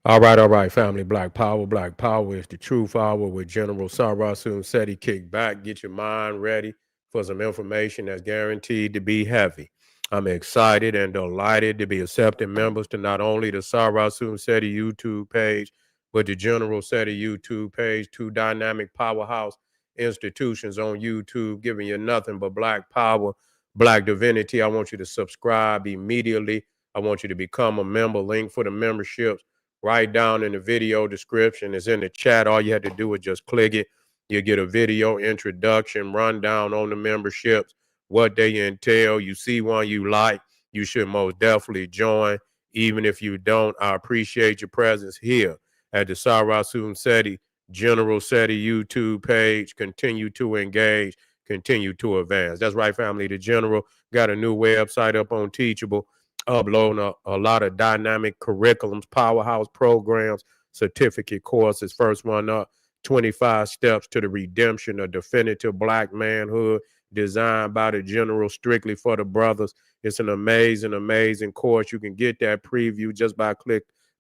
All right, family. Black Power. Black Power is the truth hour with General Sarasun Seti. Kick back, get your mind ready for some information that's guaranteed to be heavy. I'm excited and delighted to be accepting members to not only the Sarasun Seti YouTube page, but the General Seti YouTube page, two dynamic powerhouse institutions on YouTube, giving you nothing but black power, black divinity. I want you to subscribe immediately. I want you to become a member. Link for the memberships right down in the video description. It's in the chat. All you have to do is just click it. You get a video introduction, rundown on the memberships, what they entail. You see one you like, you should most definitely join. Even if you don't, I appreciate your presence here at the Sarasun Seti General Seti YouTube page. Continue to engage, continue to advance. That's right, family. The General got a new website up on Teachable, uploading a lot of dynamic curriculums, powerhouse programs, certificate courses. First one up, 25 Steps to the Redemption of Definitive Black Manhood, designed by the General strictly for the brothers. It's an amazing, amazing course. You can get that preview just by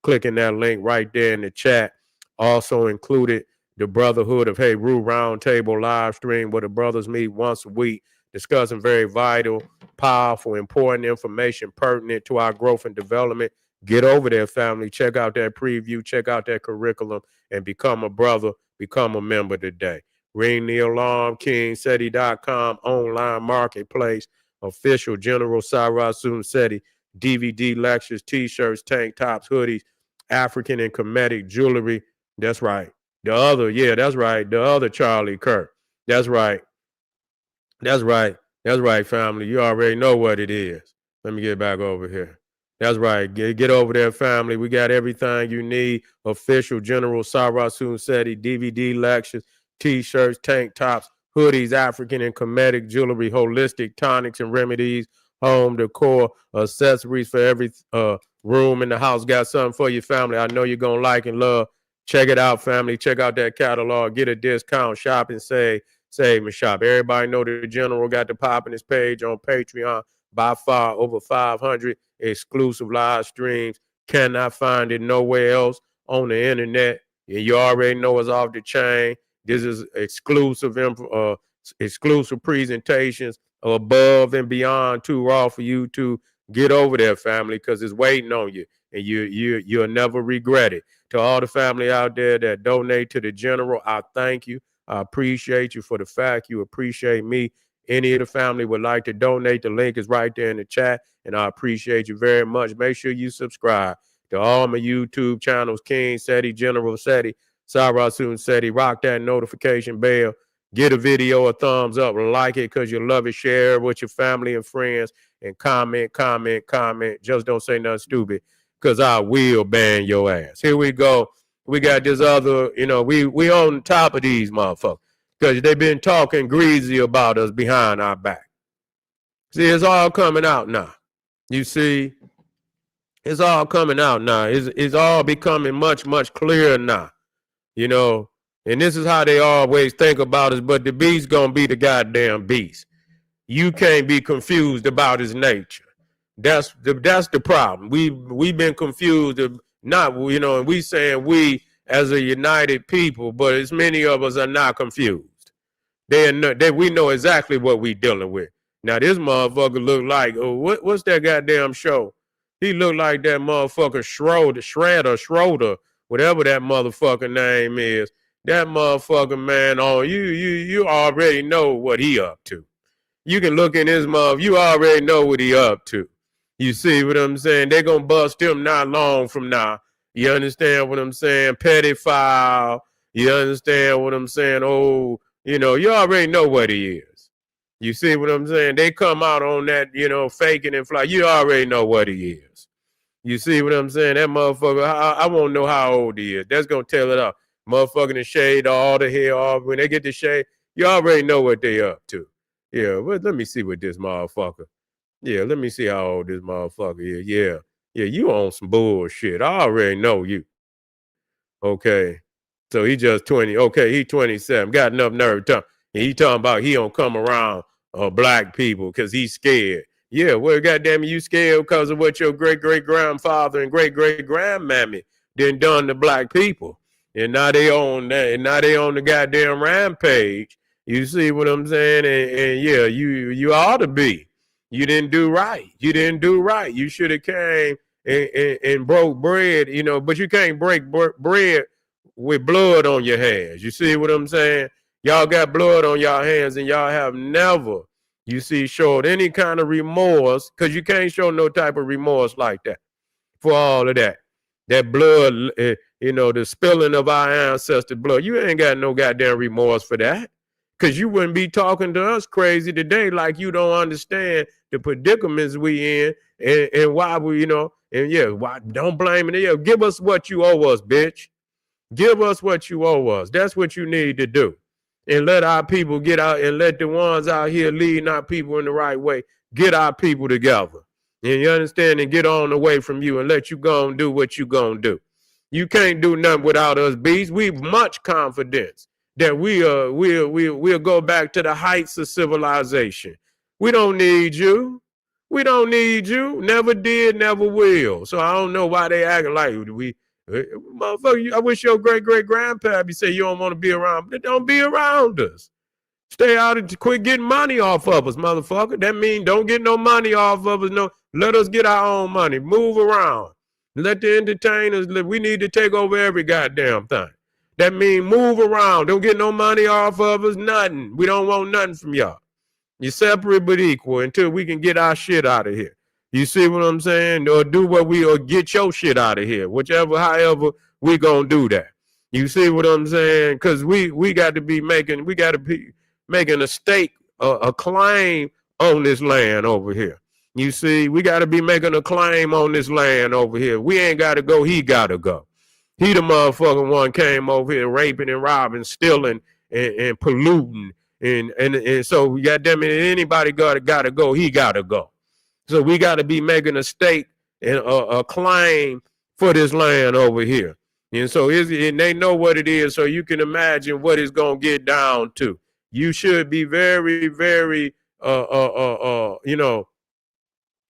clicking that link right there in the chat. Also included the Brotherhood of Hey Rue Roundtable live stream where the brothers meet once a week, discussing very vital, powerful, important information pertinent to our growth and development. Get over there, family. Check out that preview, check out that curriculum, and become a brother, become a member today. Ring the alarm, KingSeti.com, online marketplace, official General Sarasun Seti, DVD lectures, t-shirts, tank tops, hoodies, African and Kemetic jewelry. That's right. That's right. The other Charlie Kirk. That's right. That's right. That's right, family. You already know what it is. Let me get back over here. That's right. Get over there, family. We got everything you need. Official General Sarasun Seti, DVD lectures, t-shirts, tank tops, hoodies, African and Kemetic jewelry, holistic tonics and remedies, home decor, accessories for every room in the house. Got something for your family. I know you're going to like and love. Check it out, family. Check out that catalog. Get a discount. Shop and save and shop. Everybody know the General got the pop in his page on Patreon. By far over 500 exclusive live streams. Cannot find it nowhere else on the internet. And you already know it's off the chain. This is exclusive presentations above and beyond too raw for you to get over there, family, because it's waiting on you, and you'll never regret it. To all the family out there that donate to the General, I thank you. I appreciate you for the fact you appreciate me. Any of the family would like to donate, the link is right there in the chat, and I appreciate you very much. Make sure you subscribe to all my YouTube channels, King Seti, General Seti, Sarasun Seti. Rock that notification bell. Get a video a thumbs up, like it because you love it, share it with your family and friends, and comment. Just don't say nothing stupid because I will ban your ass. Here we go. We got this other, we on top of these motherfuckers because they've been talking greasy about us behind our back. See, it's all coming out now. You see, it's all coming out now. It's all becoming much, much clearer now, and this is how they always think about us, but the beast gonna be the goddamn beast. You can't be confused about his nature. That's the problem. We've been confused, not, and we saying we as a united people, but as many of us are not confused. We know exactly what we dealing with. Now this motherfucker look like, what's that goddamn show? He look like that motherfucker Schroeder, whatever that motherfucker name is. That motherfucker, man, you already know what he up to. You can look in his mouth, you already know what he up to. You see what I'm saying? They're gonna bust him not long from now. You understand what I'm saying? Pedophile. You understand what I'm saying? Oh, you already know what he is. You see what I'm saying? They come out on that, faking and fly. You already know what he is. You see what I'm saying? That motherfucker, I won't know how old he is. That's going to tell it up. Motherfucking the shade, all the hair off. When they get the shade, you already know what they up to. Yeah, but let me see what this motherfucker. Yeah, let me see how old this motherfucker is. Yeah, you on some bullshit. I already know you. Okay. So he just 20. Okay, he 27. Got enough nerve to. And he talking about he don't come around black people because he's scared. Yeah, well, goddamn, you scared because of what your great-great-grandfather and great-great-grandmammy than done to black people. And now they on that, and now they on the goddamn rampage. You see what I'm saying? And yeah, you ought to be. You didn't do right. You didn't do right. You should have came and broke bread, you know, but you can't break bread with blood on your hands. You see what I'm saying? Y'all got blood on y'all hands and y'all have never, you see, showed any kind of remorse, because you can't show no type of remorse like that for all of that. That blood, you know, the spilling of our ancestors' blood. You ain't got no goddamn remorse for that. Because you wouldn't be talking to us crazy today like you don't understand the predicaments we in and why we, you know, and yeah, why, don't blame it. Yeah, give us what you owe us, bitch. Give us what you owe us. That's what you need to do. And let our people get out, and let the ones out here leading our people in the right way get our people together. And you understand, and get on away from you and let you go and do what you gonna do. You can't do nothing without us, bees. We've much confidence that we'll go back to the heights of civilization. We don't need you. We don't need you. Never did, never will. So I don't know why they acting like we. Motherfucker, I wish your great-great-grandpa you say you don't want to be around. But don't be around us. Stay out and quit getting money off of us, motherfucker. That means don't get no money off of us. No, let us get our own money. Move around. Let the entertainers live. We need to take over every goddamn thing. That means move around. Don't get no money off of us. Nothing. We don't want nothing from y'all. You're separate but equal until we can get our shit out of here. You see what I'm saying? Or do what we, or get your shit out of here. Whichever, however, we gonna do that. You see what I'm saying? Because we got to be making, we got to be making a stake, a claim on this land over here. You see, we got to be making a claim on this land over here. We ain't got to go. He got to go. He the motherfucking one came over here raping and robbing, stealing and polluting. And so, goddamn it, anybody got to go. He got to go. So we got to be making a stake and a claim for this land over here. And so and they know what it is. So you can imagine what it's going to get down to. You should be very, very, you know,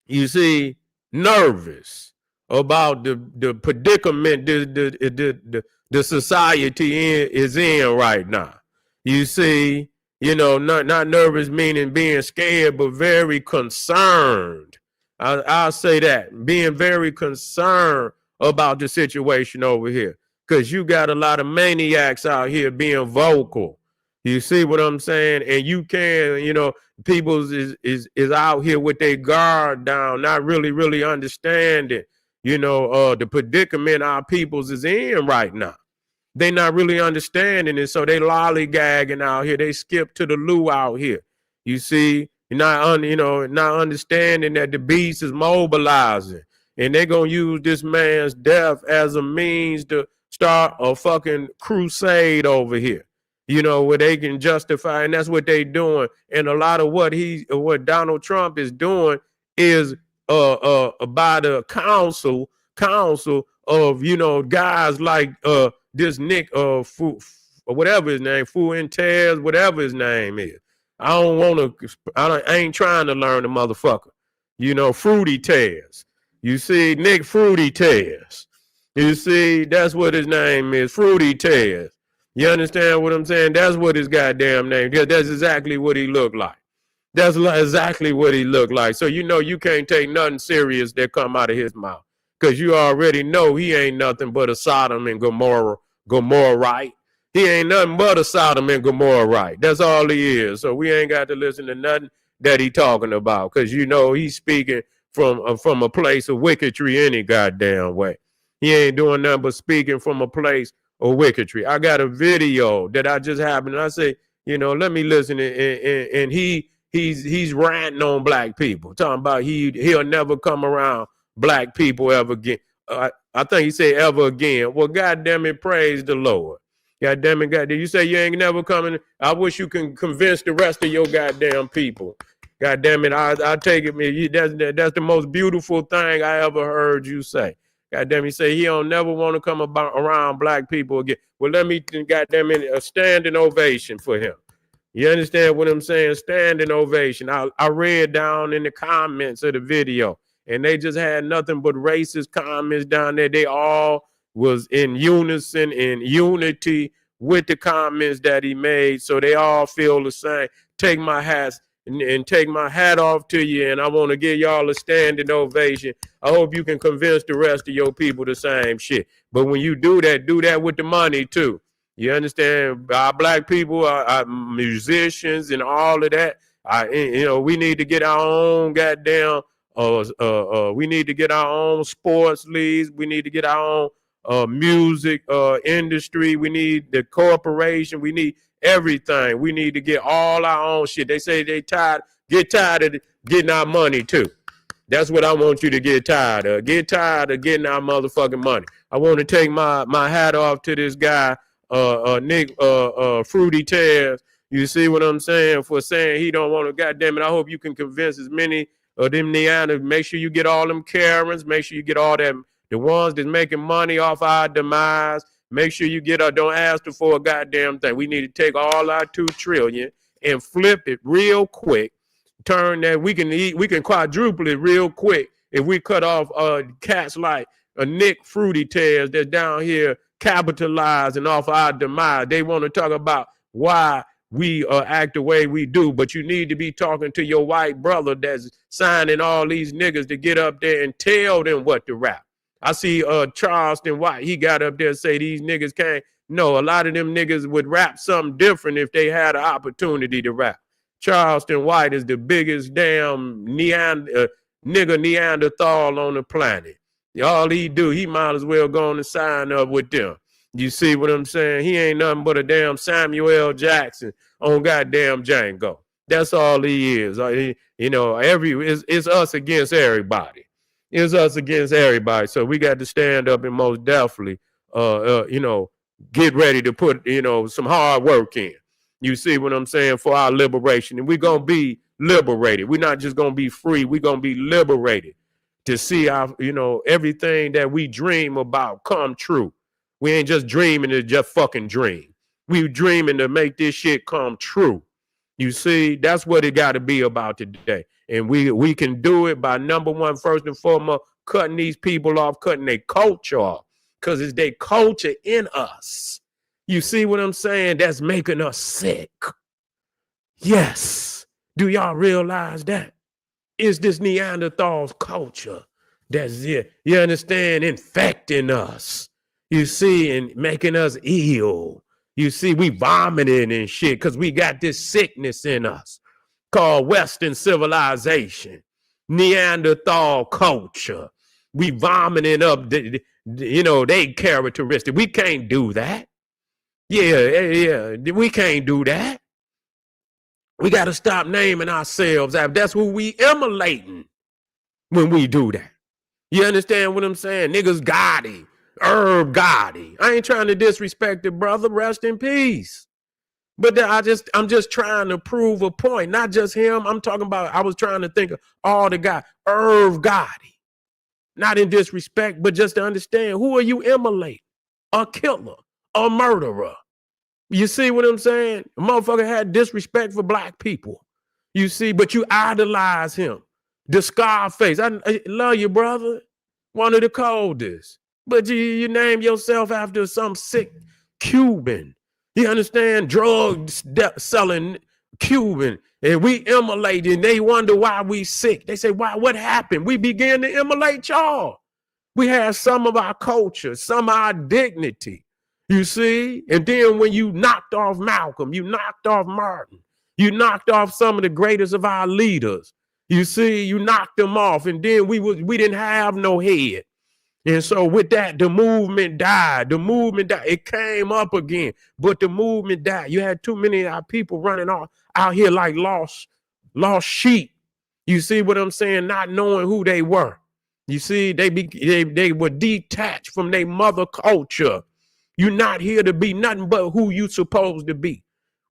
you see, nervous about the predicament the society is in right now. You see, you know, not nervous meaning being scared, but very concerned. I'll say that, being very concerned about the situation over here, because you got a lot of maniacs out here being vocal. You see what I'm saying? And you can, you know, people is out here with their guard down, not really understanding, you know, the predicament our peoples is in right now. They not really understanding it, so they lollygagging out here. They skip to the loo out here. You see, not understanding that the beast is mobilizing, and they're gonna use this man's death as a means to start a fucking crusade over here. You know, where they can justify, and that's what they doing. And a lot of what Donald Trump is doing is by the council of, you know, guys like this Nick or whatever his name, Fuentes, whatever his name is. I ain't trying to learn the motherfucker. You know, Fruity Tears. You see, Nick Fruity Tears. You see, that's what his name is, Fruity Tears. You understand what I'm saying? That's what his goddamn name is. That's exactly what he looked like. That's exactly what he looked like. So you know you can't take nothing serious that come out of his mouth, because you already know he ain't nothing but a Sodom and Gomorrahite. He ain't nothing but a Sodom and Gomorrahite. That's all he is. So we ain't got to listen to nothing that he talking about, because you know he's speaking from a place of wickedry any goddamn way. He ain't doing nothing but speaking from a place of wickedry. I got a video that I just happened, and I say, you know, let me listen, and he's ranting on black people, talking about he'll never come around black people ever again. I think he said ever again. Well, goddamn it, praise the Lord. Goddamn it, goddamn. You say you ain't never coming. I wish you can convince the rest of your goddamn people. Goddamn it, I take it. That's the most beautiful thing I ever heard you say. Goddamn, he say he don't never want to come around black people again. Well, let me goddamn it, a standing ovation for him. You understand what I'm saying? Standing ovation. I read down in the comments of the video, and they just had nothing but racist comments down there. They all was in unison, in unity with the comments that he made, so they all feel the same. Take my hats and take my hat off to you, and I want to give y'all a standing ovation. I hope you can convince the rest of your people the same shit. But when you do that with the money too. You understand? Our black people, our musicians, and all of that. We need to get our own goddamn. We need to get our own sports leagues. We need to get our own music industry. We need the corporation. We need everything. We need to get all our own shit. They say get tired of getting our money too. That's what I want you to get tired of. Get tired of getting our motherfucking money. I want to take my hat off to this guy, Nick Fruity Tears. You see what I'm saying? For saying he don't want to, goddamn it. I hope you can convince as many of them Neanderthals. Make sure you get all them Karens. Make sure you get all them, the ones that's making money off our demise. Make sure you get don't ask for a goddamn thing. We need to take all our $2 trillion and flip it real quick. Turn that we can quadruple it real quick if we cut off cats like Nick Fruity Tears that's down here capitalizing off our demise. They want to talk about why we act the way we do, but you need to be talking to your white brother that's signing all these niggas to get up there and tell them what to rap. I see Charleston White, he got up there and say these niggas can't. No, a lot of them niggas would rap something different if they had an opportunity to rap. Charleston White is the biggest damn nigga Neanderthal on the planet. All he do, he might as well go on and sign up with them. You see what I'm saying? He ain't nothing but a damn Samuel L. Jackson on goddamn Django. That's all he is. It's us against everybody. It's us against everybody. So we got to stand up and most definitely, get ready to put, some hard work in. You see what I'm saying? For our liberation. And we're going to be liberated. We're not just going to be free. We're going to be liberated to see our, everything that we dream about come true. We ain't just dreaming to just fucking dream. We dreaming to make this shit come true. You see, that's what it got to be about today. And we can do it by, number one, first and foremost, cutting these people off, cutting their culture off, because it's their culture in us. You see what I'm saying? That's making us sick. Yes. Do y'all realize that? It's this Neanderthal's culture that's it. You understand? Infecting us. You see, and making us ill. You see, we vomiting and shit because we got this sickness in us called Western civilization, Neanderthal culture. We vomiting up, they characteristic. We can't do that. Yeah, we can't do that. We got to stop naming ourselves after. That's who we emulating when we do that. You understand what I'm saying? Niggas Gotti, Herb Gotti. I ain't trying to disrespect the brother. Rest in peace. But I'm just trying to prove a point. Not just him. I'm talking about, I was trying to think of all the guys. Herb Gotti. Not in disrespect, but just to understand, who are you emulating? A killer, a murderer. You see what I'm saying? A motherfucker had disrespect for black people. You see, but you idolize him. The Scarface. I love you, brother. One of the coldest. But you name yourself after some sick Cuban. You understand? Drugs selling Cuban. And we emulate, and they wonder why we sick. They say, why? What happened? We began to emulate y'all. We had some of our culture, some of our dignity. You see? And then when you knocked off Malcolm, you knocked off Martin, you knocked off some of the greatest of our leaders. You see, you knocked them off, and then we didn't have no head. And so with that, the movement died. The movement died. It came up again, but the movement died. You had too many of our people running out here like lost sheep. You see what I'm saying? Not knowing who they were. You see, they were detached from their mother culture. You're not here to be nothing but who you supposed to be.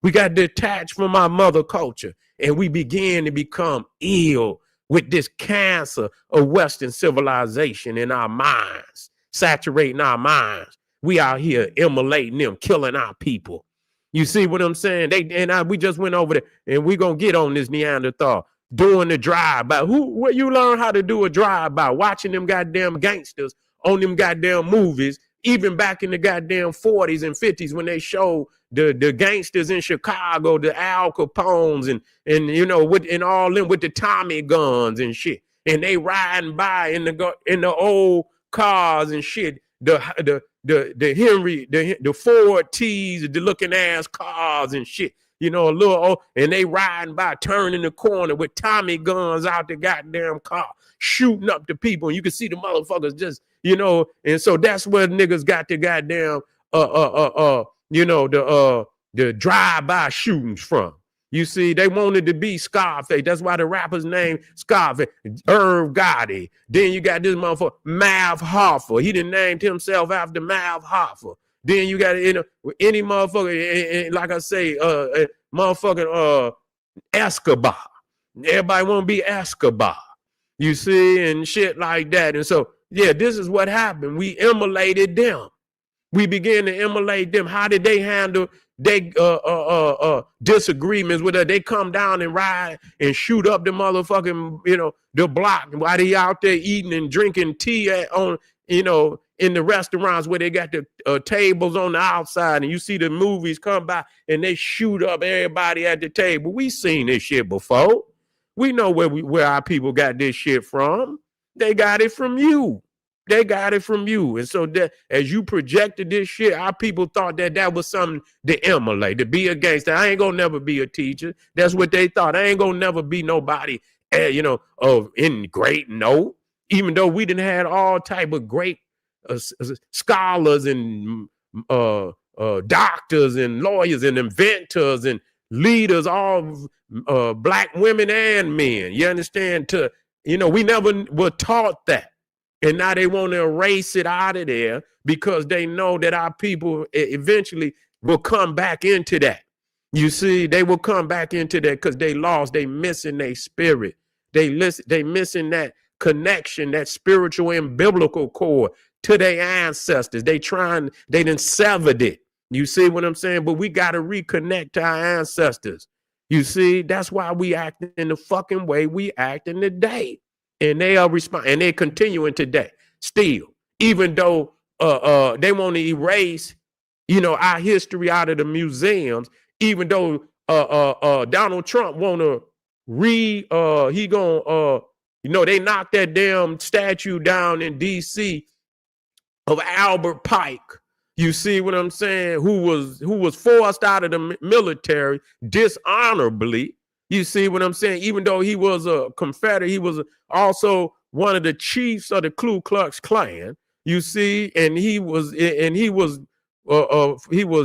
We got detached from our mother culture, and we began to become ill with this cancer of Western civilization in our minds, saturating our minds. We out here immolating them, killing our people. You see what I'm saying? We just went over there, and we're going to get on this Neanderthal, doing the drive-by. Where you learn how to do a drive-by? Watching them goddamn gangsters on them goddamn movies, Even back in the goddamn 40s and 50s when they showed the gangsters in Chicago, the Al Capones and you know and all them with the Tommy guns and shit, and they riding by in the old cars and shit, the Henry the Ford T's, the looking ass cars and shit. You know, a little old, and they riding by, turning the corner with Tommy guns out the goddamn car, shooting up the people. And you can see the motherfuckers just, you know, and so that's where niggas got the goddamn, you know, the drive-by shootings from. You see, they wanted to be Scarface. That's why the rapper's name Scarface, Irv Gotti. Then you got this motherfucker, Mav Hoffa. He done named himself after Mav Hoffa. Then you got, you know, any motherfucker, like I say, motherfucking Escobar. Everybody want to be Escobar, you see, and shit like that. And so, yeah, this is what happened. We emulated them. We began to emulate them. How did they handle they disagreements with us? They come down and ride and shoot up the motherfucking, you know, the block while they out there eating and drinking tea on, you know, in the restaurants where they got the tables on the outside, and you see the movies come by and they shoot up everybody at the table. We seen this shit before. We know where our people got this shit from. They got it from you. They got it from you. And so that as you projected this shit, our people thought that was something to emulate, to be a gangster. I ain't gonna never be a teacher. That's what they thought. I ain't gonna never be nobody, you know, of in great note. Even though we done had all type of great scholars and doctors and lawyers and inventors and leaders, all black women and men. You understand? You know, we never were taught that. And now they want to erase it out of there because they know that our people eventually will come back into that. You see, they will come back into that because they lost, they missing their spirit. They missing that connection, that spiritual and biblical core to their ancestors. They done severed it. You see what I'm saying? But we got to reconnect to our ancestors. You see, that's why we act in the fucking way we act in today. And they are and they're continuing today still, even though they want to erase, you know, our history out of the museums, even though Donald Trump want to you know, they knocked that damn statue down in DC of Albert Pike. You see what I'm saying? Who was forced out of the military dishonorably. You see what I'm saying? Even though he was a Confederate, he was also one of the chiefs of the Ku Klux Klan. You see, and he was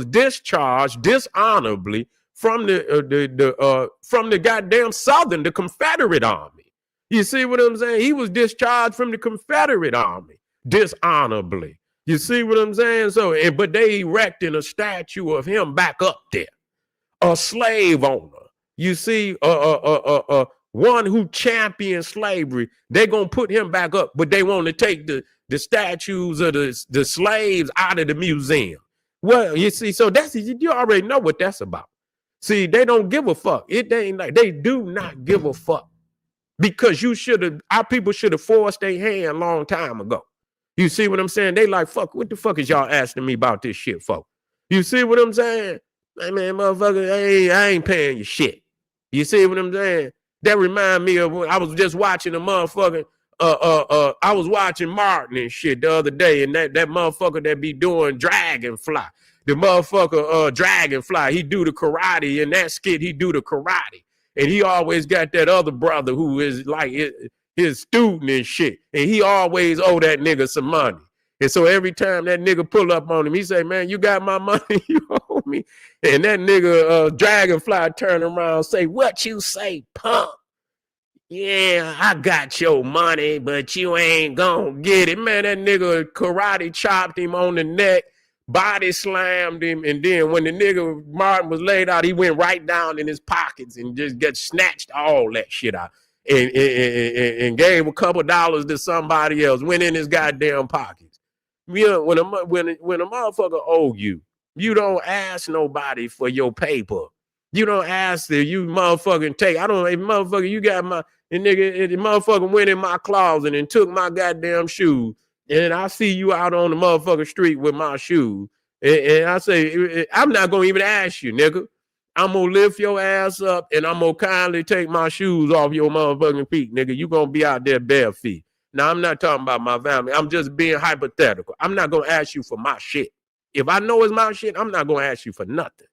discharged dishonorably from the goddamn Southern, the Confederate Army. You see what I'm saying? He was discharged from the Confederate Army dishonorably. You see what I'm saying? So, but they erecting a statue of him back up there, a slave owner. You see, one who championed slavery, they're going to put him back up, but they want to take the statues of the slaves out of the museum. Well, you see, so you already know what that's about. See, they don't give a fuck. It ain't like they do not give a fuck because our people should have forced their hand a long time ago. You see what I'm saying? They like, fuck, what the fuck is y'all asking me about this shit for? You see what I'm saying? Hey, man, motherfucker, I ain't paying you shit. You see what I'm saying? That remind me of when I was just watching a motherfucking, I was watching Martin and shit the other day, and that motherfucker that be doing Dragonfly. The motherfucker, Dragonfly, he do the karate. In that skit, he do the karate. And he always got that other brother who is like his student and shit. And he always owe that nigga some money. And so every time that nigga pull up on him, he say, man, you got my money, you owe me. And that nigga Dragonfly turn around and say, what you say, punk? Yeah, I got your money, but you ain't gonna get it. Man, that nigga karate chopped him on the neck, body slammed him, and then when the nigga Martin was laid out, he went right down in his pockets and just got snatched all that shit out and gave a couple dollars to somebody else, went in his goddamn pockets. You know, when a motherfucker owe you, you don't ask nobody for your paper. You don't ask that you motherfucking take. I don't, motherfucker, you got my, and nigga, the motherfucker went in my closet and took my goddamn shoes. and I see you out on the motherfucking street with my shoes, and I say, I'm not gonna even ask you, nigga. I'm gonna lift your ass up and I'm gonna kindly take my shoes off your motherfucking feet, nigga. You gonna be out there bare feet. Now, I'm not talking about my family. I'm just being hypothetical. I'm not gonna ask you for my shit. If I know it's my shit, I'm not gonna ask you for nothing.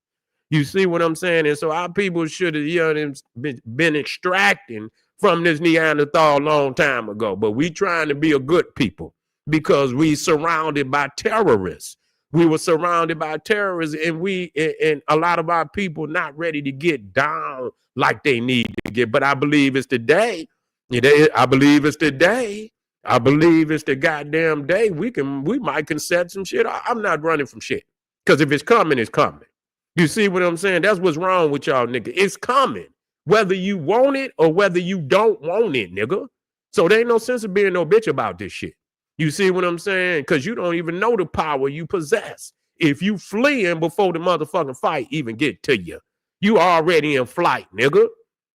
You see what I'm saying? And so our people should have been extracting from this Neanderthal a long time ago. But we trying to be a good people because we surrounded by terrorists. We were surrounded by terrorists, and a lot of our people not ready to get down like they need to get. But I believe it's today. I believe it's today. I believe it's the goddamn day. We might can set some shit. I'm not running from shit. Because if it's coming, it's coming. You see what I'm saying? That's what's wrong with y'all, nigga. It's coming. Whether you want it or whether you don't want it, nigga. So there ain't no sense of being no bitch about this shit. You see what I'm saying? Because you don't even know the power you possess. If you fleeing before the motherfucking fight even get to you, you already in flight, nigga.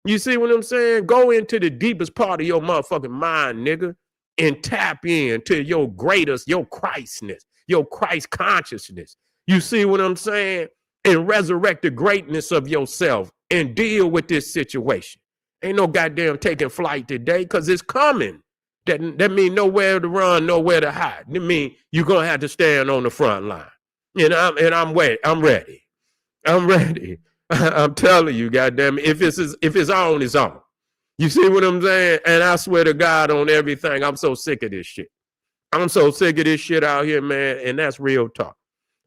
You see what I'm saying? Go into the deepest part of your motherfucking mind, nigga, and tap into your greatest, your Christness, your Christ consciousness. You see what I'm saying? And resurrect the greatness of yourself and deal with this situation. Ain't no goddamn taking flight today because it's coming. That mean nowhere to run, nowhere to hide. That mean you're gonna have to stand on the front line. And I'm ready. I'm ready. I'm ready. I'm telling you, goddamn it, if it's on, it's on. You see what I'm saying? And I swear to God on everything, I'm so sick of this shit. I'm so sick of this shit out here, man. And that's real talk.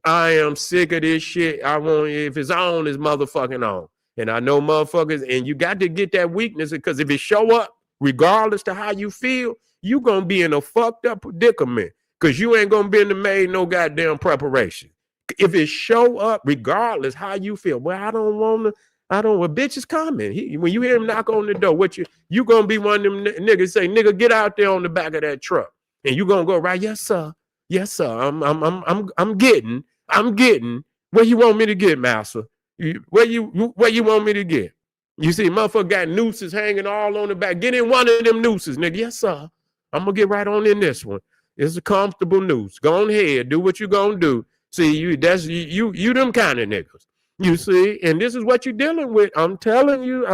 I am sick of this shit. If it's on, it's motherfucking on. And I know motherfuckers, and you got to get that weakness because if it show up, regardless to how you feel, you gonna be in a fucked up predicament because you ain't gonna be in the made no goddamn preparation. If it show up, regardless how you feel, well, I don't want a bitch is coming. When you hear him knock on the door, you gonna be one of them niggas say, nigga, get out there on the back of that truck, and you gonna go right, yes sir, I'm getting. Where you want me to get, master? Where you want me to get? You see, motherfucker got nooses hanging all on the back. Get in one of them nooses, nigga. Yes, sir. I'm gonna get right on in this one. It's a comfortable noose. Go on ahead, do what you gonna do. See, you them kind of niggas. You see, and this is what you're dealing with. I'm telling you,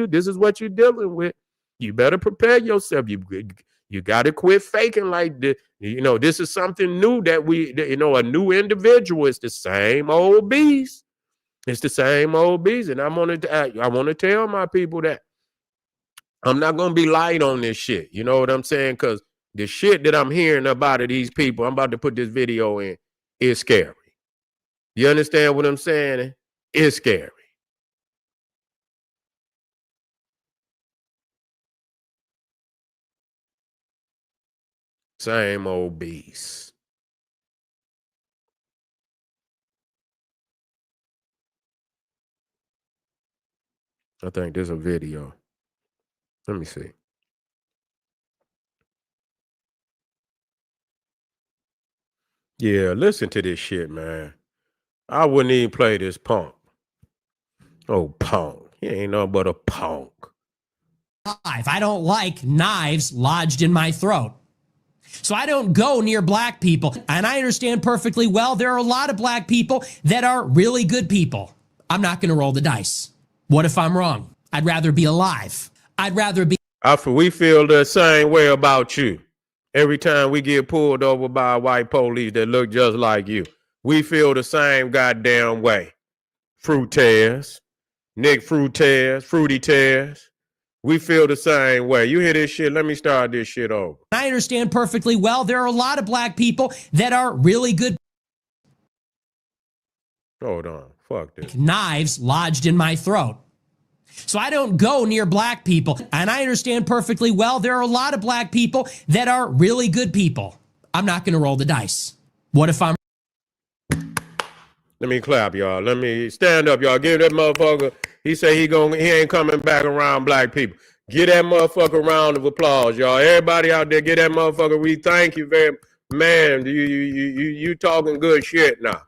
this is what you're dealing with. You better prepare yourself. You got to quit faking like this. You know, this is something new that a new individual. It's the same old beast. It's the same old beast. And I want to tell my people that I'm not going to be light on this shit. You know what I'm saying? Because the shit that I'm hearing about of these people, I'm about to put this video in, is scary. You understand what I'm saying? It's scary. Same old beast. I think there's a video. Let me see. Yeah, listen to this shit, man. I wouldn't even play this punk. Oh, punk. He ain't nothing but a punk. I don't like knives lodged in my throat. So I don't go near black people. And I understand perfectly well there are a lot of black people that are really good people. I'm not going to roll the dice. What if I'm wrong? I'd rather be alive. I'd rather be... We feel the same way about you. Every time we get pulled over by white police that look just like you, we feel the same goddamn way. Fruit tears, Nick Fruit tears, Fruity tears. We feel the same way. You hear this shit? Let me start this shit over. I understand perfectly well there are a lot of black people that are really good. Hold on. Fuck this. Knives lodged in my throat. So I don't go near black people. And I understand perfectly well there are a lot of black people that are really good people. I'm not going to roll the dice. What if I'm... Let me clap, y'all. Let me stand up, y'all. Give that motherfucker. He say he ain't coming back around black people. Give that motherfucker a round of applause, y'all. Everybody out there, get that motherfucker. We thank you very much. Man, you talking good shit now.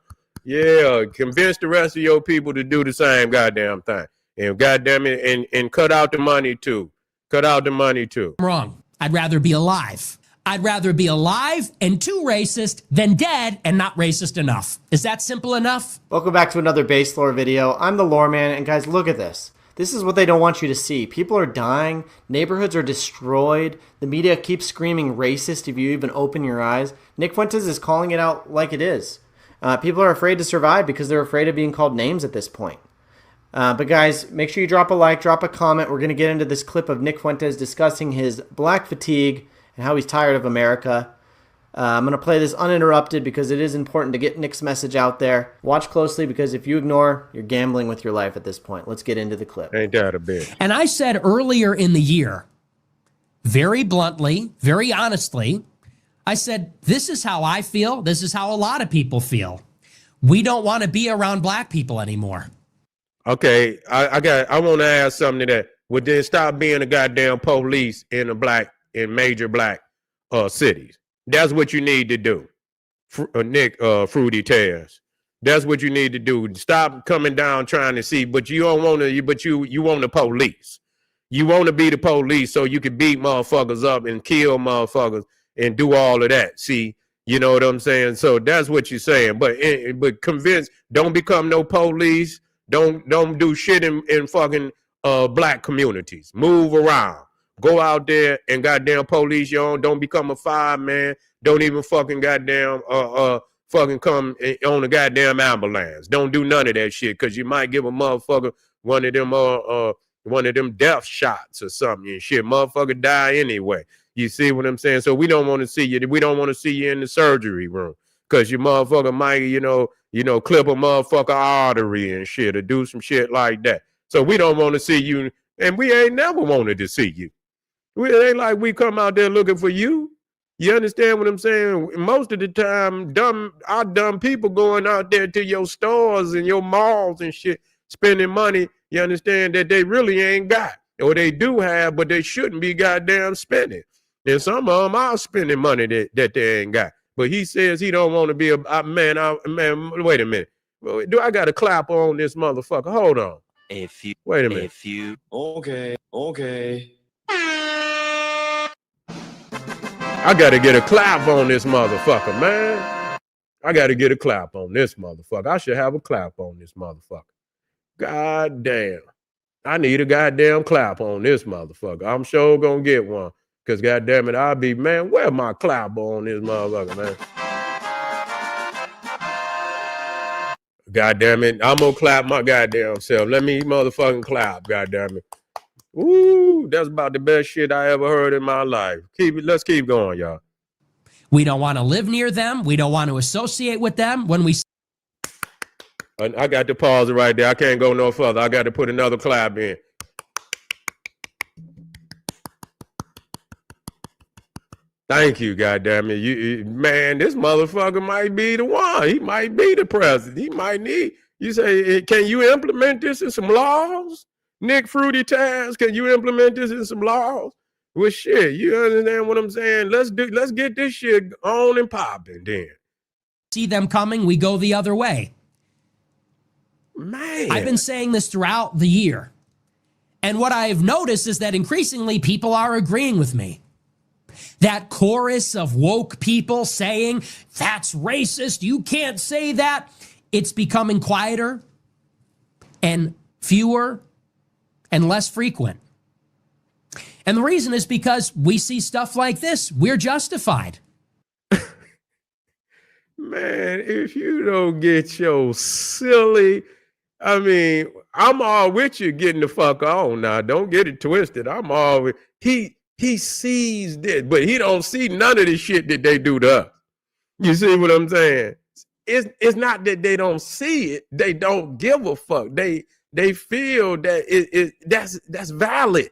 Yeah, convince the rest of your people to do the same goddamn thing. And goddamn it, and cut out the money too. Cut out the money too. Wrong. I'd rather be alive. I'd rather be alive and too racist than dead and not racist enough. Is that simple enough? Welcome back to another base lore video. I'm the Lore Man, and guys, look at this. This is what they don't want you to see. People are dying. Neighborhoods are destroyed. The media keeps screaming racist if you even open your eyes. Nick Fuentes is calling it out like it is. People are afraid to survive because they're afraid of being called names at this point. But guys, make sure you drop a like, drop a comment. We're going to get into this clip of Nick Fuentes discussing his black fatigue and how he's tired of America. I'm going to play this uninterrupted because it is important to get Nick's message out there. Watch closely because if you ignore, you're gambling with your life at this point. Let's get into the clip. Ain't that a bitch? And I said earlier in the year, very bluntly, very honestly, I said, this is how I feel. This is how a lot of people feel. We don't want to be around black people anymore. Okay, I want to ask something to that. Would they stop being a goddamn police in major black cities? That's what you need to do, Nick Fruity Tears. That's what you need to do. Stop coming down trying to see, but you don't want to. But you want the police. You want to be the police so you can beat motherfuckers up and kill motherfuckers and do all of that. See, you know what I'm saying? So that's what you're saying. But convince. Don't become no police. Don't do shit in fucking black communities. Move around. Go out there and goddamn police your own. Don't become a fireman. Don't even fucking goddamn fucking come on a goddamn ambulance. Don't do none of that shit because you might give a motherfucker one of them death shots or something and shit. Motherfucker die anyway. You see what I'm saying? So we don't want to see you. We don't want to see you in the surgery room because your motherfucker might, you know, clip a motherfucker artery and shit or do some shit like that. So we don't want to see you, and we ain't never wanted to see you. It ain't like we come out there looking for you. You understand what I'm saying? Most of the time, our dumb people going out there to your stores and your malls and shit, spending money, you understand, that they really ain't got. Or they do have, but they shouldn't be goddamn spending. And some of them are spending money that they ain't got. But he says he don't want to be man, wait a minute. Do I got to clap on this motherfucker? Hold on. Wait a minute. Okay. I got to get a clap on this motherfucker, man. I got to get a clap on this motherfucker. I should have a clap on this motherfucker. God damn. I need a goddamn clap on this motherfucker. I'm sure gonna get one. Because goddamn it, I'll be, man, where my clap on this motherfucker, man? Goddamn it. I'm gonna clap my goddamn self. Let me motherfucking clap, goddamn it. Ooh, that's about the best shit I ever heard in my life. Let's keep going, y'all. We don't want to live near them. We don't want to associate with them. When we I got to pause it right there. I can't go no further. I got to put another clap in. Thank you, goddamn it. Man, this motherfucker might be the one. He might be the president. He might need. You say, can you implement this in some laws? Nick Fruity Taz, can you implement this in some laws? Well, shit, you understand what I'm saying? Let's get this shit on and popping then. see them coming, we go the other way. Man. I've been saying this throughout the year. And what I've noticed is that increasingly people are agreeing with me. That chorus of woke people saying, that's racist, you can't say that, it's becoming quieter and fewer and less frequent. And the reason is because we see stuff like this, we're justified. Man, if you don't get your silly, I mean, I'm all with you getting the fuck on now. Don't get it twisted. I'm all with, he sees this, but he don't see none of the shit that they do to us. You see what I'm saying? It's not that they don't see it. They don't give a fuck. They feel that that's valid.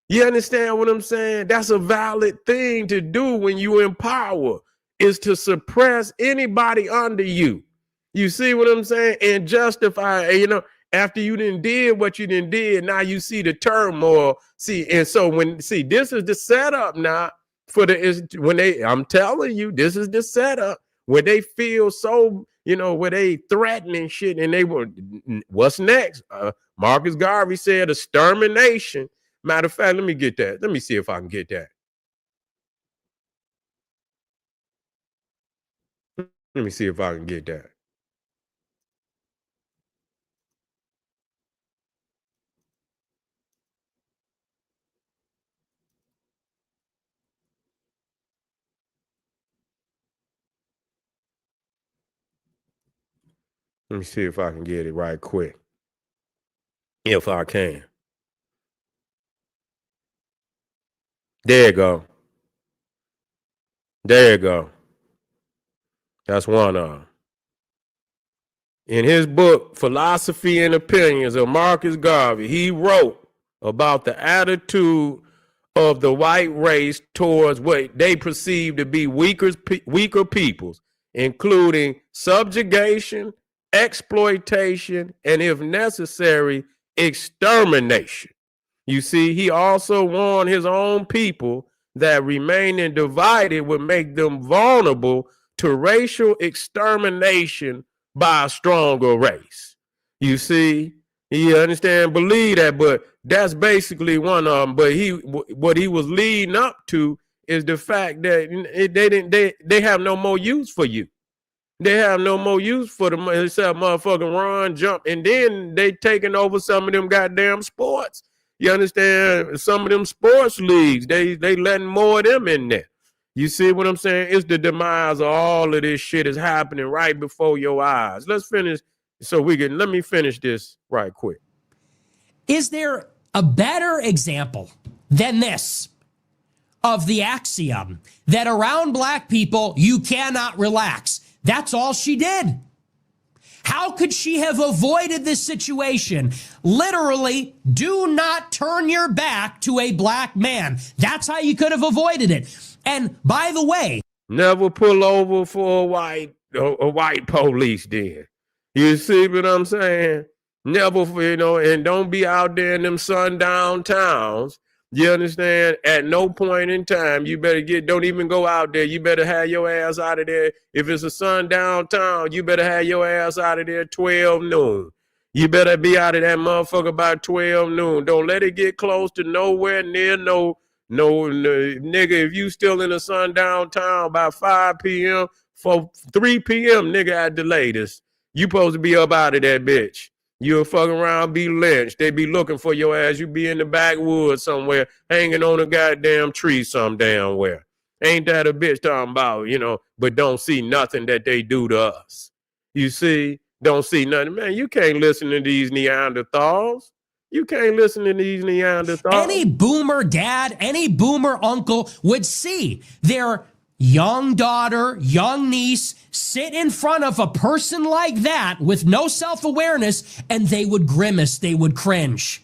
You understand what I'm saying? That's a valid thing to do when you in power, is to suppress anybody under you. You see what I'm saying? And justify, after you did what you did, now you see the turmoil. See, and so this is the setup now for I'm telling you, this is the setup where they feel so, where they threatening shit and they were, what's next? Marcus Garvey said extermination. Matter of fact, let me get that. Let me see if I can get that. Let me see if I can get that. Let me see if I can get it right quick. If I can. There you go. There you go. That's one of them. In his book, Philosophy and Opinions of Marcus Garvey, he wrote about the attitude of the white race towards what they perceive to be weaker peoples, including subjugation, exploitation, and if necessary, extermination. You see, he also warned his own people that remaining divided would make them vulnerable to racial extermination by a stronger race. You see, you understand, believe that, but that's basically one of them. But what he was leading up to is the fact that they have no more use for you. They have no more use for them except motherfucking run, jump, and then they taking over some of them goddamn sports. You understand? Some of them sports leagues, they letting more of them in there. You see what I'm saying? It's the demise of all of this shit is happening right before your eyes. Let's finish let me finish this right quick. Is there a better example than this of the axiom that around black people, you cannot relax? That's all she did. How could she have avoided this situation? Literally, do not turn your back to a black man. That's how you could have avoided it. And by the way, never pull over for a white police then. You see what I'm saying? Never, and don't be out there in them sundown towns. You understand? At no point in time, you better don't even go out there. You better have your ass out of there. If it's a sundown town, you better have your ass out of there 12 noon. You better be out of that motherfucker by 12 noon. Don't let it get close to nowhere near no, nigga. If you still in a sundown town by 5 p.m., for 3 p.m., nigga, at the latest, you supposed to be up out of that bitch. You'll fuck around, be lynched. They be looking for your ass. You be in the backwoods somewhere, hanging on a goddamn tree some damn where. Ain't that a bitch talking about, but don't see nothing that they do to us. You see, don't see nothing. Man, you can't listen to these Neanderthals. You can't listen to these Neanderthals. Any boomer dad, any boomer uncle would see their young daughter, young niece sit in front of a person like that with no self-awareness, and they would grimace, they would cringe.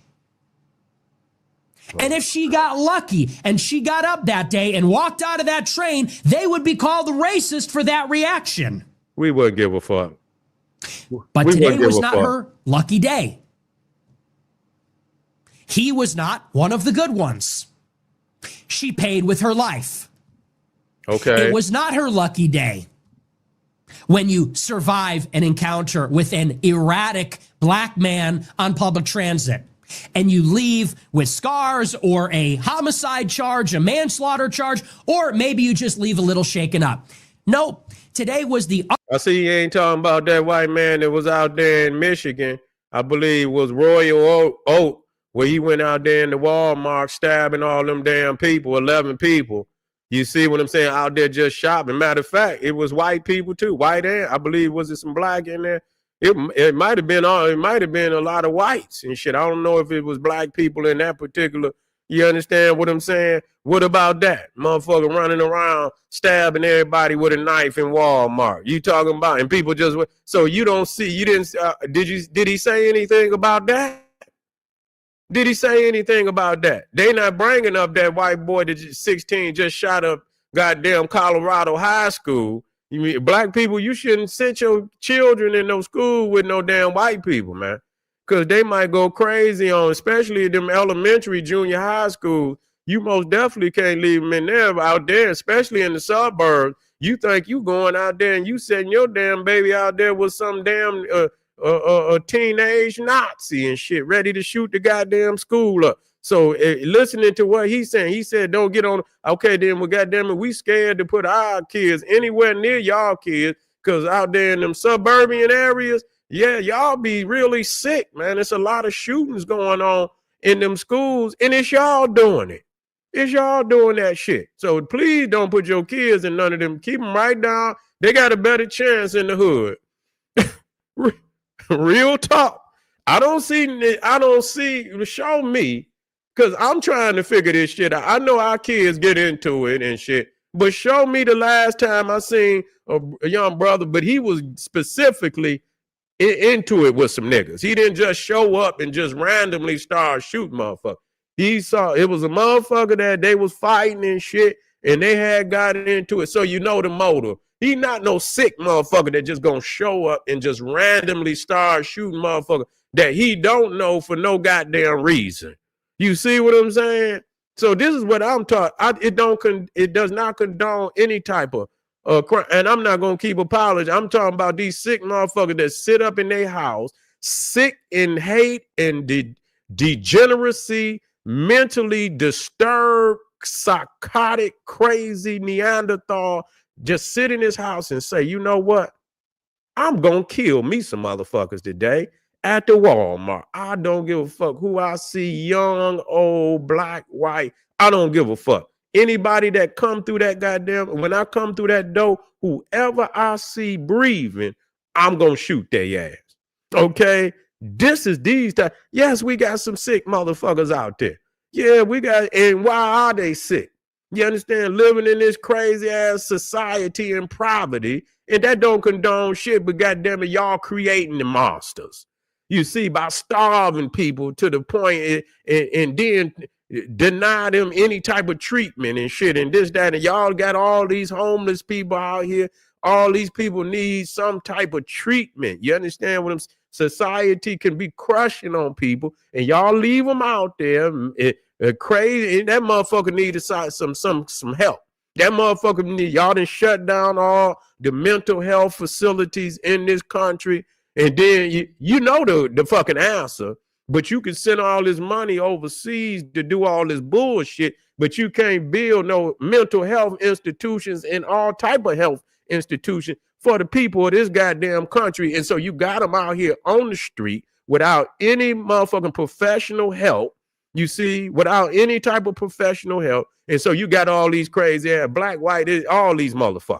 And if she got lucky and she got up that day and walked out of that train, they would be called a racist for that reaction. We wouldn't give a fuck. But today was not her lucky day. He was not one of the good ones. She paid with her life. Okay. It was not her lucky day when you survive an encounter with an erratic black man on public transit and you leave with scars or a homicide charge, a manslaughter charge, or maybe you just leave a little shaken up. Nope. Today was the... I see you ain't talking about that white man that was out there in Michigan. I believe it was Royal Oak, where he went out there in the Walmart stabbing all them damn people, 11 people. You see what I'm saying? Out there just shopping. Matter of fact, it was white people too. White and I believe was it some black in there? It might have been a lot of whites and shit. I don't know if it was black people in that particular. You understand what I'm saying? What about that motherfucker running around stabbing everybody with a knife in Walmart? You talking about and people just so you don't see you didn't did he say anything about that? Did he say anything about that? They not bringing up that white boy that 16 just shot up goddamn Colorado high school. You mean black people, you shouldn't send your children in no school with no damn white people, man. Because they might go crazy on, especially them elementary, junior high schools. You most definitely can't leave them in there out there, especially in the suburbs. You think you going out there and you setting your damn baby out there with some damn a teenage Nazi and shit, ready to shoot the goddamn school up. So listening to what he's saying, he said, don't get on. Okay, then, well, goddamn it, we scared to put our kids anywhere near y'all kids Because out there in them suburban areas, yeah, y'all be really sick, man. It's a lot of shootings going on in them schools, and it's y'all doing it. It's y'all doing that shit. So please don't put your kids in none of them. Keep them right down. They got a better chance in the hood. Real talk. I don't see, show me, because I'm trying to figure this shit out. I know our kids get into it and shit, but show me the last time I seen a young brother, but he was specifically into it with some niggas. He didn't just show up and just randomly start shooting motherfuckers. He saw it was a motherfucker that they was fighting and shit, and they had got into it. So you know the motive. He not no sick motherfucker that just gonna show up and just randomly start shooting motherfucker that he don't know for no goddamn reason. You see what I'm saying? So this is what I'm talking. It does not condone any type of crime. And I'm not gonna keep apologizing. I'm talking about these sick motherfuckers that sit up in their house, sick in hate and degeneracy, mentally disturbed, psychotic, crazy Neanderthal, just sit in his house and say, you know what? I'm gonna kill me some motherfuckers today at the Walmart. I don't give a fuck who I see, young, old, black, white. I don't give a fuck. Anybody that come through that goddamn, when I come through that door, whoever I see breathing, I'm gonna shoot their ass. Okay? This is these times. Yes, we got some sick motherfuckers out there. Yeah, we got, and why are they sick? You understand? Living in this crazy ass society and poverty, and that don't condone shit, but goddamn it, y'all creating the monsters. You see, by starving people to the point and then deny them any type of treatment and shit and this, that, and y'all got all these homeless people out here. All these people need some type of treatment. You understand what I'm saying? Society can be crushing on people, and y'all leave them out there crazy. And that motherfucker needed some help. That motherfucker need, y'all done shut down all the mental health facilities in this country, and then you know the fucking answer. But you can send all this money overseas to do all this bullshit, but you can't build no mental health institutions and all type of health institutions for the people of this goddamn country. And so you got them out here on the street without any motherfucking professional help. You see, without any type of professional help. And so you got all these crazy ass black, white, all these motherfuckers.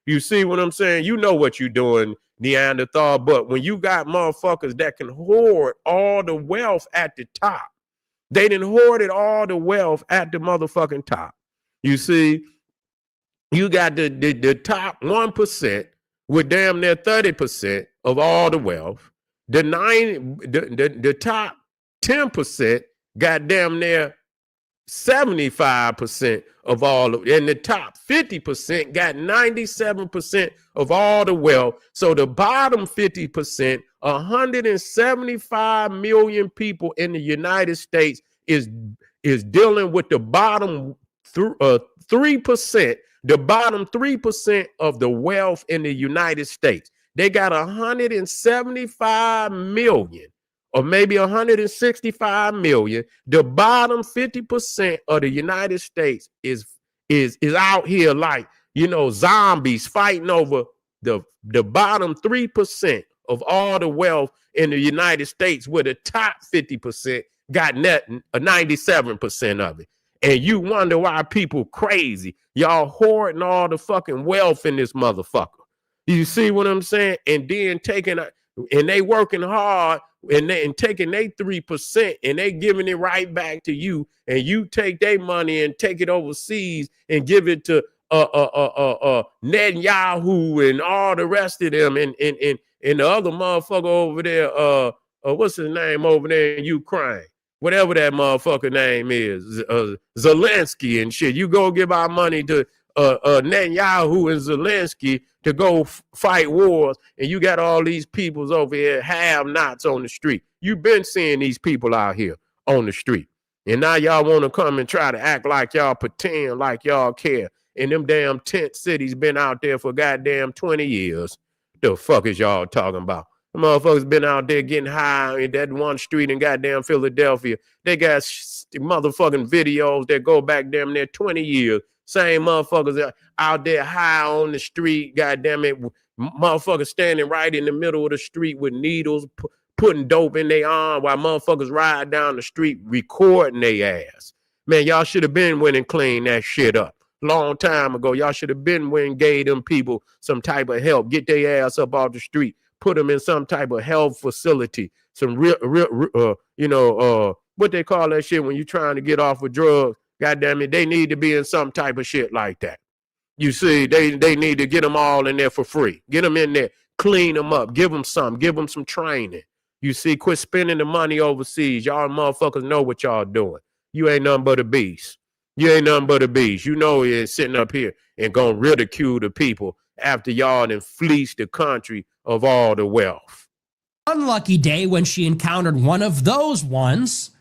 You see what I'm saying? You know what you're doing, Neanderthal. But when you got motherfuckers that can hoard all the wealth at the top, they done hoarded all the wealth at the motherfucking top. You see, you got the top 1% with damn near 30% of all the wealth. The top 10% got damn near 75% of all of, and the top 50% got 97% of all the wealth. So the bottom 50%, 175 million people in the United States is dealing with the bottom 3%, the bottom 3% of the wealth in the United States. They got 175 million or maybe 165 million. The bottom 50% of the United States is out here like, you know, zombies fighting over the bottom 3% of all the wealth in the United States, where the top 50% got nothing, 97% of it. And you wonder why people crazy. Y'all hoarding all the fucking wealth in this motherfucker. You see what I'm saying? And then and they working hard and taking their 3% and they giving it right back to you. And you take their money and take it overseas and give it to Netanyahu and all the rest of them and the other motherfucker over there, what's his name over there in Ukraine? Whatever that motherfucker name is, Zelensky and shit. You go give our money to Netanyahu and Zelensky to go fight wars, and you got all these peoples over here, have-nots on the street. You've been seeing these people out here on the street, and now y'all want to come and try to act like y'all pretend like y'all care. And them damn tent cities been out there for goddamn 20 years. The fuck is y'all talking about? Motherfuckers been out there getting high in that one street in goddamn Philadelphia. They got motherfucking videos that go back damn near 20 years. Same motherfuckers out there high on the street, goddamn it. Motherfuckers standing right in the middle of the street with needles, putting dope in their arm while motherfuckers ride down the street recording their ass. Man, y'all should have been went and cleaned that shit up. Long time ago, y'all should have been went and gave them people some type of help. Get their ass up off the street. Put them in some type of health facility. Some real what they call that shit when you're trying to get off of drugs. God damn it, they need to be in some type of shit like that. You see, they need to get them all in there for free. Get them in there, clean them up, give them some training. You see, quit spending the money overseas. Y'all motherfuckers know what y'all doing. You ain't nothing but a beast. You ain't nothing but a beast. You know he is sitting up here and gonna ridicule the people after y'all done fleeced the country of all the wealth. Unlucky day when she encountered one of those ones.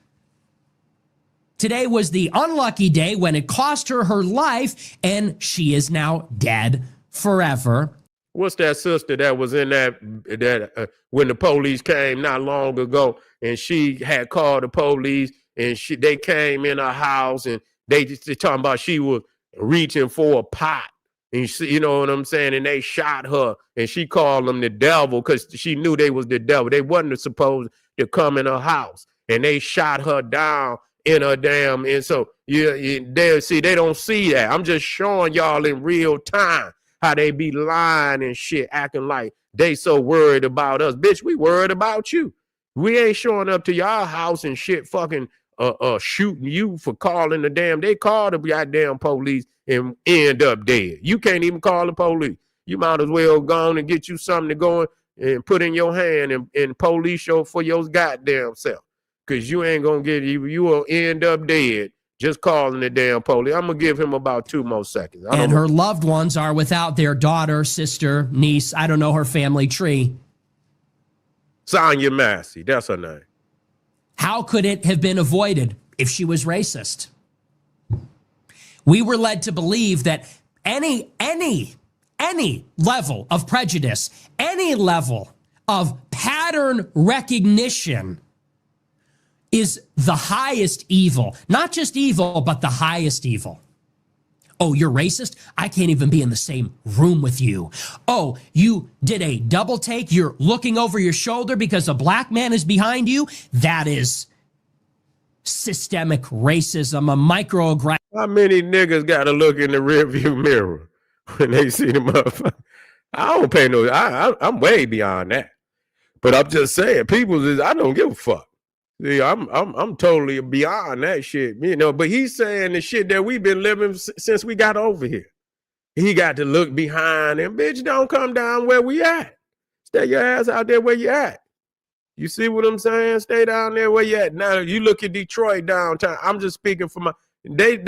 Today was the unlucky day when it cost her her life, and she is now dead forever. What's that sister that was in that when the police came not long ago, and she had called the police, and they came in her house, and they talking about she was reaching for a pot, and you know what I'm saying, and they shot her, and she called them the devil because she knew they was the devil. They wasn't supposed to come in her house, and they shot her down in her damn. And so they don't see that. I'm just showing y'all in real time how they be lying and shit, acting like they so worried about us. Bitch, we worried about you. We ain't showing up to y'all house and shit fucking shooting you for calling the damn. They call the goddamn police and end up dead. You can't even call the police. You might as well go on and get you something to go and put in your hand and police show for your goddamn self. Because you ain't going to get you will end up dead just calling the damn police. I'm going to give him about 2 more seconds. And her loved ones are without their daughter, sister, niece. I don't know her family tree. Sonya Massey, that's her name. How could it have been avoided if she was racist? We were led to believe that any level of prejudice, any level of pattern recognition is the highest evil. Not just evil, but the highest evil. Oh, you're racist? I can't even be in the same room with you. Oh, you did a double take? You're looking over your shoulder because a black man is behind you? That is systemic racism, a microaggression. How many niggas got to look in the rearview mirror when they see the motherfucker? I don't pay no, I'm way beyond that. But I'm just saying, I don't give a fuck. See, I'm totally beyond that shit, you know. But he's saying the shit that we've been living since we got over here. He got to look behind him. Bitch, don't come down where we at. Stay your ass out there where you at. You see what I'm saying? Stay down there where you at. Now you look at Detroit downtown. I'm just speaking for my. They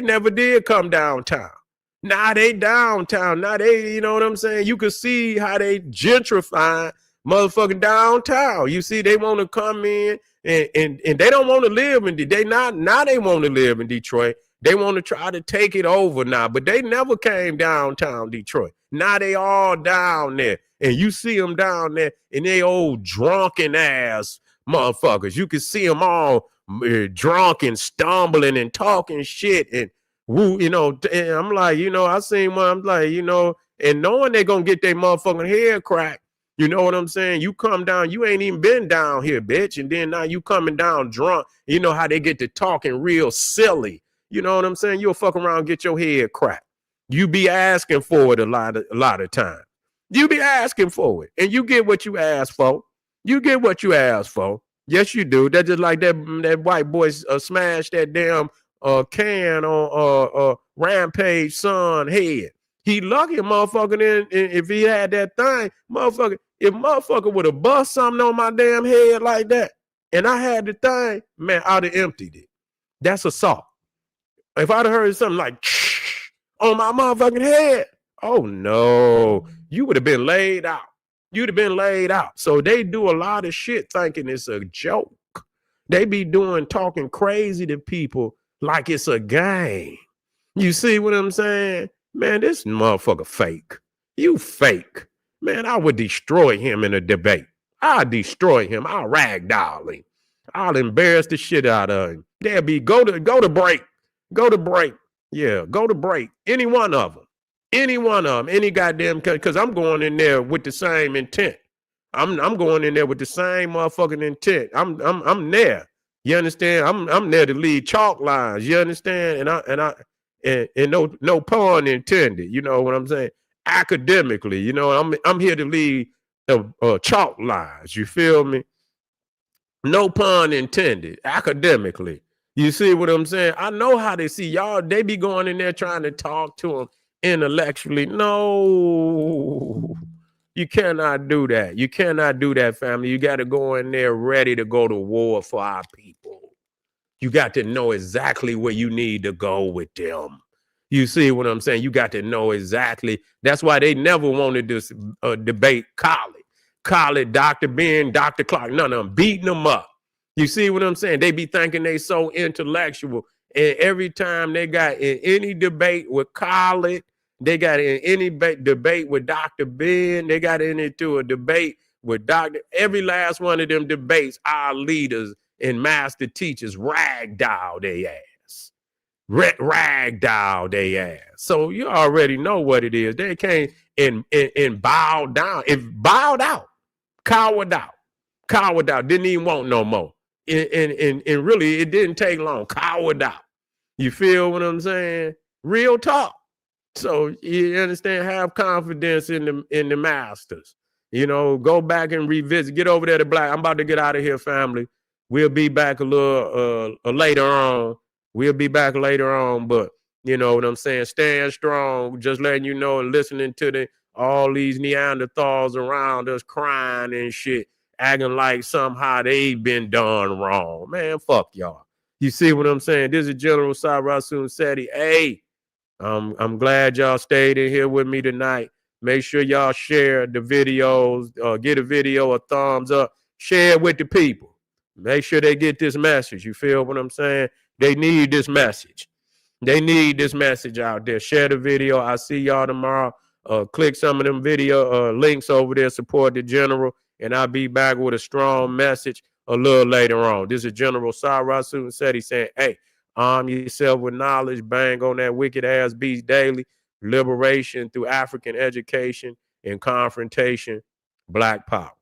never did come downtown. Now they downtown. Now they, you know what I'm saying? You can see how they gentrifying motherfucking downtown. You see, they want to come in. And they don't want to live in they want to live in Detroit. They want to try to take it over now, but they never came downtown Detroit. Now they all down there, and you see them down there, and they old drunken ass motherfuckers. You can see them all drunk and stumbling and talking shit and woo, you know. And I'm like, you know, I seen one. I'm like, you know, and knowing they gonna get their motherfucking head cracked. You know what I'm saying? You come down, you ain't even been down here, bitch. And then now you coming down drunk. You know how they get to talking real silly. You know what I'm saying? You'll fuck around and get your head cracked. You be asking for it a lot of time. You be asking for it. And you get what you ask for. You get what you ask for. Yes, you do. That's just like that white boy smashed that damn can on Rampage son head. He lucky motherfucker if he had that thing, motherfucker. If motherfucker would have bust something on my damn head like that, and I had the thing, man, I'd have emptied it. That's assault. If I'd have heard something like on my motherfucking head, oh no, you would have been laid out. You'd have been laid out. So they do a lot of shit thinking it's a joke. They be talking crazy to people like it's a game. You see what I'm saying? Man, this motherfucker fake. You fake. Man, I would destroy him in a debate. I'll destroy him. I'll ragdoll him. I'll embarrass the shit out of him. There'll be go to break. Go to break. Yeah, go to break. Any one of them. Any one of them. Any goddamn, because I'm going in there with the same intent. I'm going in there with the same motherfucking intent. I'm there. You understand? I'm there to lead chalk lines. You understand? And no pun intended. You know what I'm saying? Academically, you know, I'm here to lead chalk lines. You feel me? No pun intended. Academically, you see what I'm saying? I know how they see y'all. They be going in there trying to talk to them intellectually. No, you cannot do that. You cannot do that, family. You got to go in there ready to go to war for our people. You got to know exactly where you need to go with them. You see what I'm saying? You got to know exactly. That's why they never wanted this debate Khaled, Dr. Ben, Dr. Clark, none of them beating them up. You see what I'm saying? They be thinking they so intellectual. And every time they got in any debate with Khaled, they got in any debate with Dr. Ben, they got into a debate with every last one of them debates, our leaders and master teachers ragdoll their ass. Ragdoll their ass. So you already know what it is. They came and bowed down. It bowed out. Cowered out, didn't even want no more. And really, it didn't take long. Cowered out. You feel what I'm saying? Real talk. So you understand? Have confidence in the masters. You know, go back and revisit. Get over there to Black. I'm about to get out of here, family. We'll be back a little later on. We'll be back later on, but you know what I'm saying? Stand strong. Just letting you know and listening to all these Neanderthals around us crying and shit, acting like somehow they've been done wrong. Man, fuck y'all. You see what I'm saying? This is General Sarasun Seti. Hey, I'm glad y'all stayed in here with me tonight. Make sure y'all share the videos, get a video a thumbs up, share it with the people. Make sure they get this message. You feel what I'm saying? They need this message. They need this message out there. Share the video. I'll see y'all tomorrow. Click some of them video links over there. Support the general. And I'll be back with a strong message a little later on. This is General Sarasun Seti saying, hey, arm yourself with knowledge. Bang on that wicked ass beast daily. Liberation through African education and confrontation. Black power.